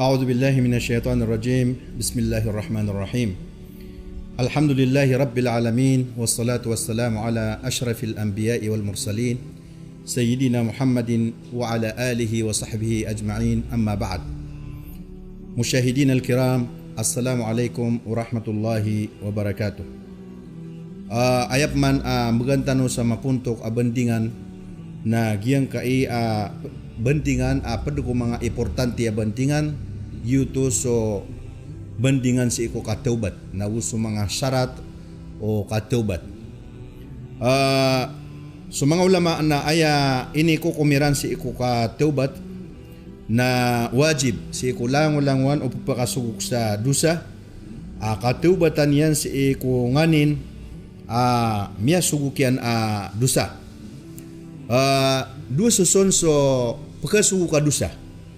أعوذ بالله من الشيطان الرجيم. بسم الله الرحمن الرحيم. الحمد لله رب العالمين، والصلاة والسلام على أشرف الأنبياء والمرسلين سيدنا محمد وعلى آله وصحبه أجمعين. أما بعد. مشاهدين الكرام، السلام عليكم ورحمة الله وبركاته. Ayap man magantano sa mapuntok bendingan na giyang kai bendingan paduko mga importante bendingan yuto so bendingan si iko kataubat na uso mga syarat o kataubat. So mga ulama na aya ini ko kumiran si iko kataubat na wajib si iko lang-langwan o pagpakasugok sa dusa. Kataubatan yan si iko nganin miya sugukian dusa. Dua susun so pagkasugok adusa.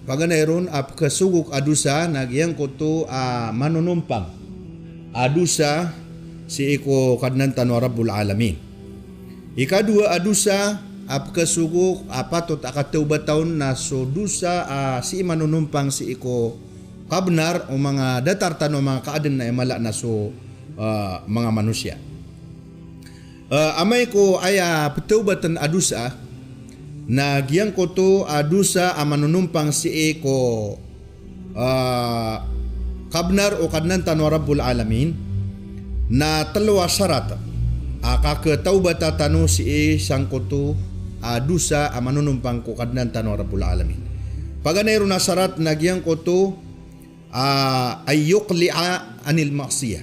Paganayron pagkasugok adusa nagyang koto manunumpang adusa si iko kadnantan wa Rabbul Alamin. Ikadua adusa pagkasugok patot akataubataon na so dusa si manunumpang si iko kabnar o mga datartan o mga kaaden na mala na so mga manusia. Amay ko aya pataubatan adusa na giyang ko to adusa manunumpang si eko kabnar o kadnantan wa Rabbul Alamin na talawa syarat kakataubata tano si isang ko to adusa manunumpang ko kadnantan wa Rabbul Alamin. Paganayro na syarat na giyang ko to ay yuqli'a anil maksiyah.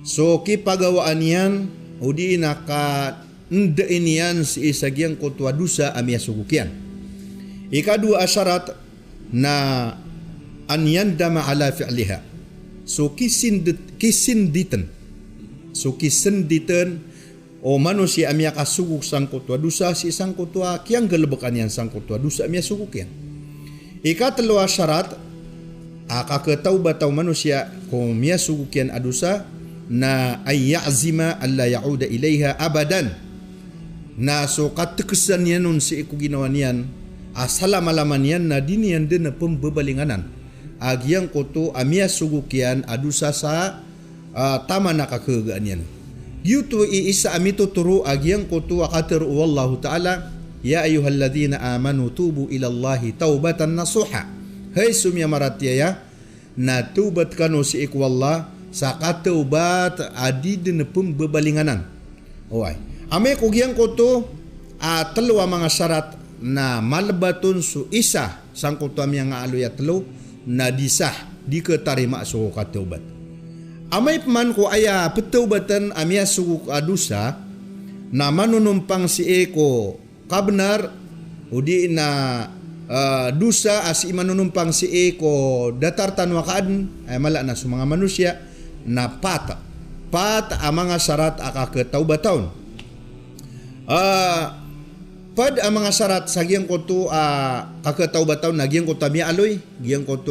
So kipagawaan yan o di nakaindain yan si isagyang kutwa dusa amya sugukyan. Ikadua asyarat na anyandama ala fi'liha. So kisinditan. So kisinditan o manusia amya kasuguk sang kutwa dusa si isang kutwa kiyang galabakan yan sang kutwa dusa amya sugukyan. Ikatalo asyarat kakataubataw manusia kung miya sugukyan adusa na ay ya'zima alla ya'uda ilayha abadan na so katekesan yan nun si iku ginawa niyan salamalaman yan na diniyan din na pembebalinganan agyang koto amia sugukyan adusa sa tama na kakagaan yan yuto iisa amito turo agyang koto akatiru wallahu ta'ala ya ayuhalladhina amanu tubu ilallahi taubatan nasuha. Hay sumya maratyaya na tubat kano si iku wallah sa kataubat adi din pembebalinganan. Oy. Ame kugyang ko to telawa mga syarat na malbatun su isa sang kutam yang aluya telo na disah diketarima so kataubat. Amay paman ko aya petaubatan amya suguk adusa na manunumpang si eko kabnar udi na dusa asi manunumpang si eko datartan wakaan ay mala na sa mga manusia na pat ang mga syarat kakataubataon. Pad ang mga syarat sa giyang koto kakataubataon na giyang koto miya aloy giyang koto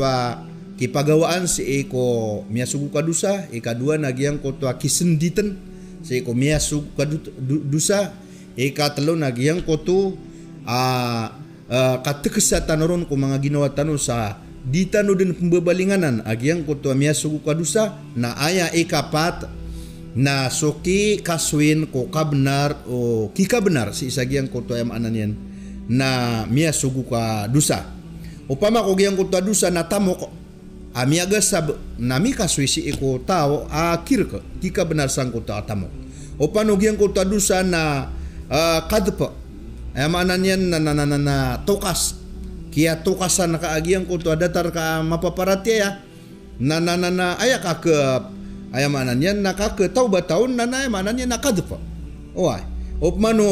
kipagawaan si eko miya sugu kadusa. Ikadua na giyang koto kisenditan si eko miya sugu kadusa. Ikatalo na giyang koto katekesatan ron kung mga ginawa tano sa di tano din pembebalinganan agyang kuto miya sugu kadusa na aya ikapat na soki kaswin ko kabnar o kikabenar si isagyang kuto ayam anan na miya sugu kadusa. Upama ko gyang kuto dusa na tamok miya gasab na mi kaswi si iko tao kirka kikabenar sang kuto tamok. Upano gyang kuto dusa na kadpa ayam anan na tokas kia tukasan ka agyang ko to datar ka mapaparatya na aya ka ke ayamanan yan nakakataubat taon na ayamanan yan nakadpa. Oy. Opmano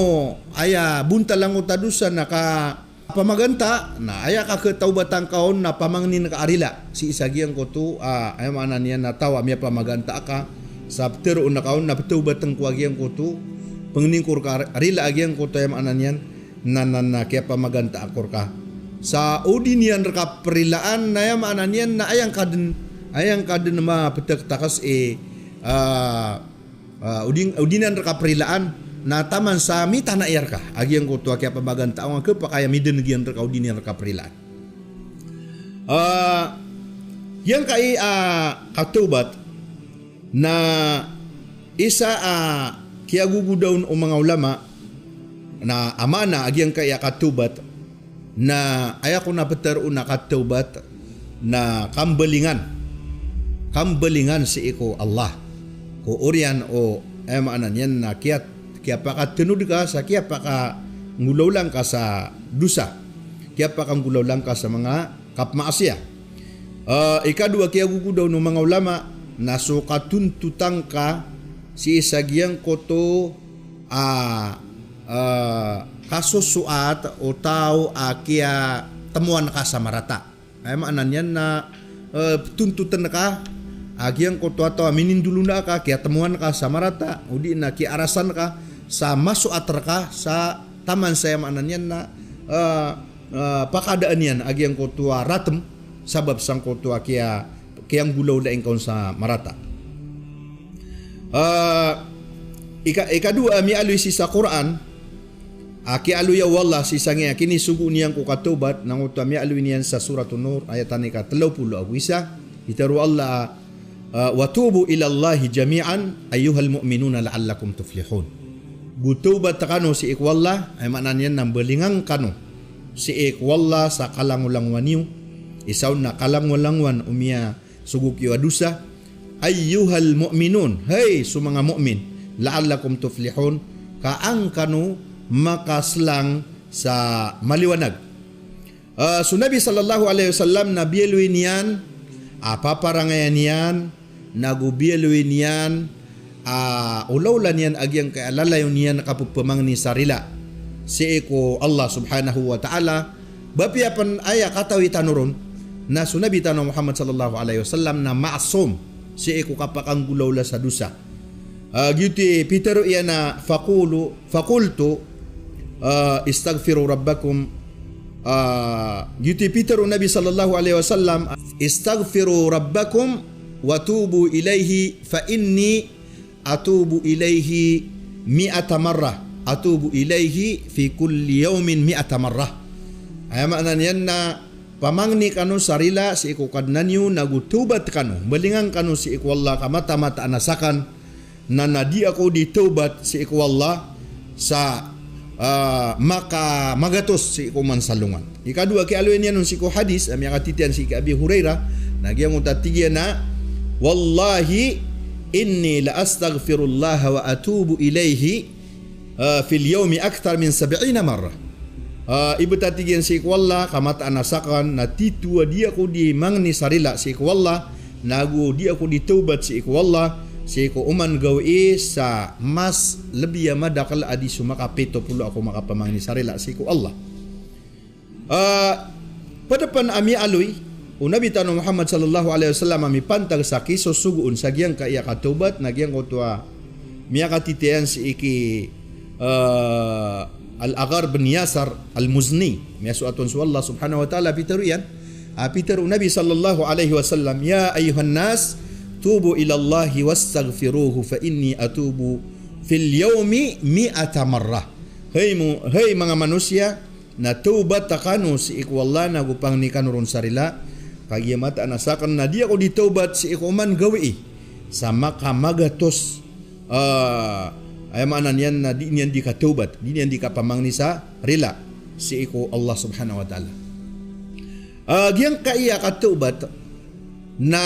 aya buntalang utadusa naka pamaganta na aya ka ketaubatang kaon na pamangnin ka arila si isagyang ko to ayamanan yan na tawa miya pamaganta ka sa ptero na kaon na petaubatang ko agyang ko to pangningkur ka arila agyang ko to ayamanan yan na kaya pamaganta akor ka sa udinian reka perilaan na yamanan yan na ayang kaden ma petek takas udinian reka perilaan na taman sa mita na iyar ka agyang ko to kaya pamaganta ang ke pakaya miden gian reka udinian reka perilaan. Yang kai katubat na isa kiagugu daun o mga ulama na amana agyang kai katubat na ayako na beter una katubat na kambelingan si iko Allah ko urian o maanan yan na kaya pakat tunod ka sa kaya paka ngulaw lang ka sa dusa, kaya paka ngulaw lang ka sa mga kapmaasya. Ikadua kaya gugudaw ng mga ulama na sukatuntutang ka si isagyang koto kasusuat o tao kaya temuan ka sa marata. Ay maanan yan na tuntutan ka agyang koto ato aminin dulu na ka kaya temuan ka sa marata udi na kaya arasan ka sa masuatra ka sa taman saya maanan yan na pakadaan yan agyang koto ratem sabab sang koto kaya kayang gulaw laing kaun sa marata. Ikadua mi aloy si sa Quran ki aloy ya wallah si sangya kini sugu niyang ko katubat nang uta mi aloy niyan sa suratun nur ayat ni ka 30 agwisa itaru Allah wa tubu ila Allah jami'an ayyuhal mu'minuna la'allakum tuflihun. Gutubat kanu si ikwallah ay manan yan nang belingang kanu si ikwallah sa kalangulangwan niyo isaw na kalangulangwan umia suguk yu adusa ayyuhal mu'minun hey sumanga mu'min la'allakum tuflihun kaang kanu makaslang sa maliwanag. So Nabi sallallahu alaihi wasallam na bieluin yan paparangayan yan nagubialuin yan ulaulan yan agyang kaalalayon yan nakapupamang ni sarila si eko Allah subhanahu wa ta'ala bapiapan aya katawi tanuron na sunabi tanong Muhammad sallallahu alaihi wasallam na ma'asum si eko kapakang gulawla sa dusa. Giti pitero iya na fakultu istaghfiru rabbakum giti pitero Nabi sallallahu alaihi wasallam istaghfiru rabbakum wa tubu ilaihi fa inni atubu ilaihi mi'ata marrah atubu ilaihi fi kulli yawmin mi'ata marrah. Ay maanan yan na pamangni kanu sarila si iku kadnanyo nagutubat kanu belingang kanu si iku Allah kamata-mata anasakan na nadi ako ditubat si iku Allah sa maka magatos si iku mansalungan. Ikadua ki aloy niyan si iku hadis am yang atitian si Abi Hurairah nagyang utatigyan na wallahi inni la astaghfirullah wa atubu ilaihi fil yawmi akthar min 70 marrah. Ibu tatigyan si ikwalla kamata anasakan na titua dia ko di mangni sarila si ikwalla nagu dia ko ditubat si ikwalla si ko uman gawi sa mas lebih madakal adi sumaka pito pulo ako makapamangni sarila si ko Allah. Padapan ami aloy Nabi tanong Muhammad sallallahu alaihi wasallam ami pantag sa kiso suguun sa giyang kaya katubat nagyang ko tua miya katitian si iki Al-Aghar bin Yasar Al-Muzni miya suatun su Allah subhanahu wa ta'ala pitaru yan pitaru Nabi sallallahu alaihi wasallam ya ayuhan nas tubu ila Allahi wastaghfiruhu fa inni atubu fil yawmi mi'ata marrah. Hey mga manusia na tubat takanu si ikwallah na gupang ni kanurun sarila kagiyamat anasakan na dia ko ditubat si ikuman gawi sa makamagatos ay maanan yan na di niyan di katubat di niyan di kapamangni sa rila si iko Allah subhanahu wa ta'ala. Giyang kaiya katubat na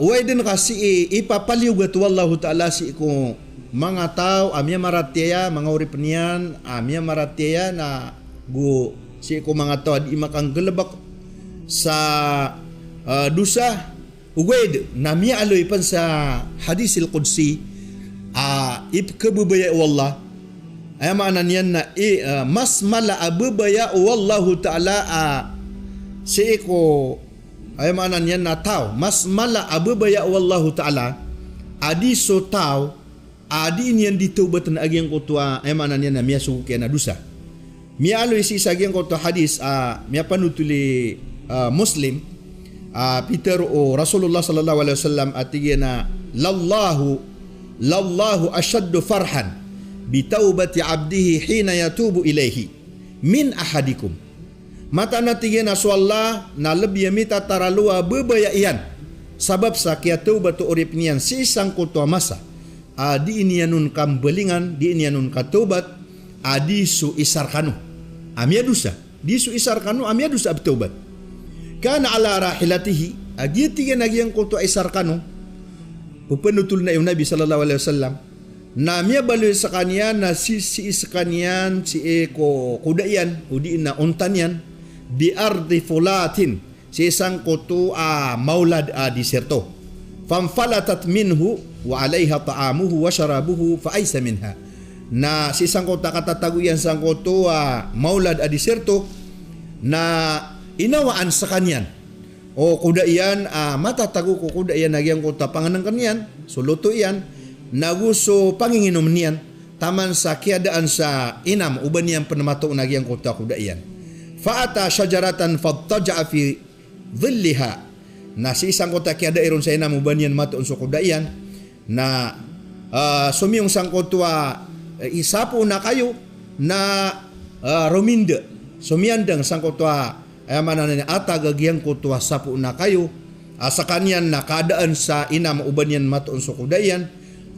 uway din kasi ipapaliugat wallahu ta'ala si iko mga tao amya maratiya mga urip niyan amya maratiya na gu si iko mga tao di makang gelebak sa dusa uwed na miya aloy pan sa hadisil qudsi ibkabubaya wallah ay maanan yan na mas mala abubaya wallahu ta'ala si iko ay maanan yan na tao mas mala abubaya wallahu ta'ala adi so tao adi niyan ditubatan agyang kutwa ay maanan yan na miya sukuki na dusa miya aloy si isagyang kutwa hadis miya panutuli Muslim Peter o Rasulullah sallallahu alaihi wasallam atigyan na lallahu ashaddu farhan bi taubati abdihi hina yatubu ilaihi min ahadikum Mata na tingin na swalla na lebih mita taralua bebayaian. Sabab sakia taubat urip niyan si isang kutua masa. Di inianun kam belingan, di inianun kataubat, di su isar kanu. Amia dusa, di su isar kanu amia dusa abtaubat. Kana ala rahilatihi, dia tingin lagi yang kutua isar kanu. Penutul na yung Nabi sallallahu alaihi wasallam. Na amia baloy sa kanya na si iskanyan si eko kudayan, udi na untanian. Di ardi fulatin si isang kutu maulad di serto famfalatat minhu wa alaiha ta'amuhu wa syarabuhu fa aisa minha. Na si isang kutu katataguyan sang kutu maulad di serto na inawaan sa kanyan o kudayan matatagu ko kudayan nagyang kutu panganang kanyan suluto yan naguso panginginom niyan taman sa kiadaan sa inam uban niyan panamato nagyang kutu kudayan. Fa'ata syajaratan fattaja'a fi dhilliha. Na si isang kota kiada iron sa inam ubanian matuon sa kudayan na sumiyong sang kotwa isapo na kayo na rominde sumiyandang sang kotwa manana ata gagyang kotwa sapo na kayo sa kanyan na kadaan sa inam ubanian matuon sa kudayan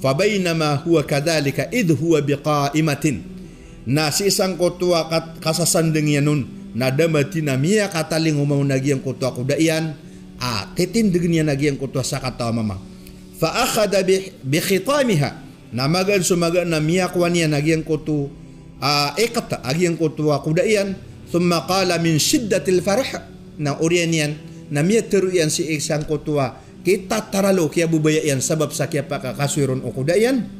fa bainama huwa kadhalika id huwa biqaimatin. Na si isang kotwa kasasandeng yanun na damati na miya kataling umaw nagyang kutwa kudayan titindig niya nagyang kutwa sa katawa mama fa akhada bi khitamiha na magan sumaga na miya kwa niya nagyang kutu ekata agyang kutwa kudayan thumma qala min shiddatil farah na orianian na miya teruyan si isang kutwa kita taralo kaya bubayan sabab sa kaya pakakaswiron o kudayan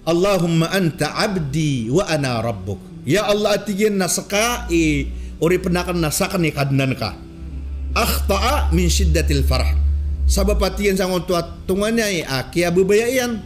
Allahumma anta abdi wa ana rabbuk. Ya Allah atigin nasaka ori penakan nasakan ni kadnan ka. Akhta'a min shiddatil farah. Sabab atiyan sang tua tungannya kia bebayayan.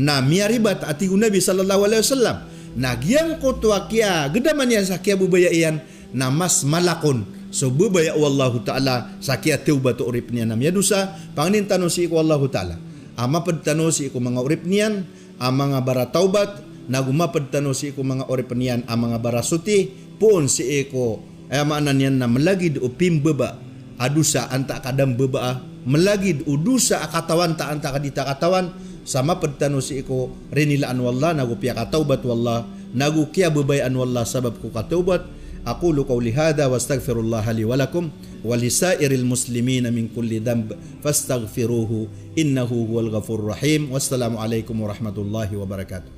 Na miaribat ati Nabi sallallahu alaihi wasallam. Na giyang ko tua kia gedaman yan sa kia bebayayan na mas malakon. So bebaya wallahu taala sa kia taubat urip niyan na miadusa pangnin tanusi ko wallahu taala. Ama pedtanusi ko mga urip niyan mga bara taubat nagumapad tano si ko mga oripanian ang mga barasuti pun si eko maanan yan na malagid o pimbeba adusa anta kadam beba malagid udusa akatawan ta anta kadita katawan sama padtano si eko rinilaan wallah nagupya kataubat wallah nagukya bebayaan wallah sabab ko kataubat. Aqulu qawli hadha wastaghfirullah li wa lakum wa lisairil muslimina min kulli dhanb fastaghfiruhu innahu huwal ghafurur rahim. Wassalamu alaikum warahmatullahi wabarakatuh.